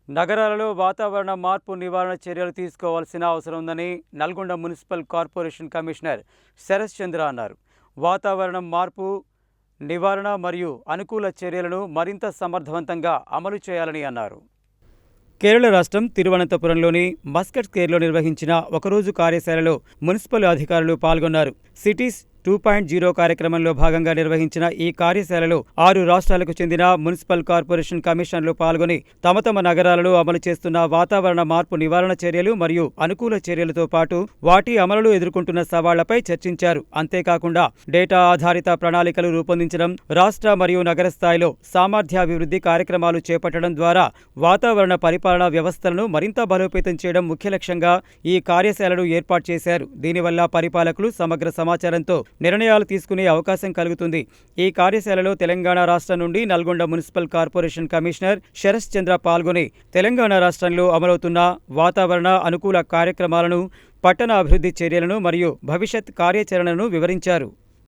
నగరాలలో వాతావరణ మార్పు నివారణ చర్యలు తీసుకోవాల్సిన అవసరం ఉందని Nalgonda municipal corporation commissioner Sharath Chandra అన్నారు. వాతావరణం మార్పు నివారణ మరియు అనుకూల చర్యలను మరింత సమర్థవంతంగా అమలు చేయాలని అన్నారు. కేరళ రాష్ట్రం తిరువనంతపురంలోని మస్కట్ స్క్వేర్లో నిర్వహించిన ఒకరోజు కార్యశాలలో మున్సిపల్ అధికారులు పాల్గొన్నారు. సిటీస్ 2.0 కార్యక్రమంలో భాగంగా నిర్వహించిన ఈ కార్యశాలలో 6 రాష్ట్రాలకు చెందిన మున్సిపల్ కార్పొరేషన్ కమిషనర్లు పాల్గొని తమ తమ నగరాలలో అమలు చేస్తున్న వాతావరణ మార్పు నివారణ చర్యలు మరియు అనుకూల చర్యలతో పాటు వాటి అమలులో ఎదుర్కొంటున్న సవాళ్లపై చర్చించారు. అంతేకాకుండా డేటా ఆధారిత ప్రణాళికలు రూపొందించడం, రాష్ట్ర మరియు నగర స్థాయిలో సామర్థ్యాభివృద్ధి కార్యక్రమాలు చేపట్టడం ద్వారా వాతావరణ పరిపాలనా వ్యవస్థలను మరింత బలోపేతం చేయడం ముఖ్య లక్ష్యంగా ఈ కార్యశాలను ఏర్పాటు చేశారు. దీనివల్ల పరిపాలకులు సమగ్ర సమాచారంతో నిర్ణయాలు తీసుకునే అవకాశం కలుగుతుంది. ఈ కార్యశాలలో తెలంగాణ రాష్ట్రం నుండి Nalgonda municipal corporation commissioner Sharath Chandra పాల్గొని తెలంగాణ రాష్ట్రంలో అమలవుతున్న వాతావరణ అనుకూల కార్యక్రమాలను, పట్టణ అభివృద్ధి చర్యలను మరియు భవిష్యత్ కార్యాచరణను వివరించారు.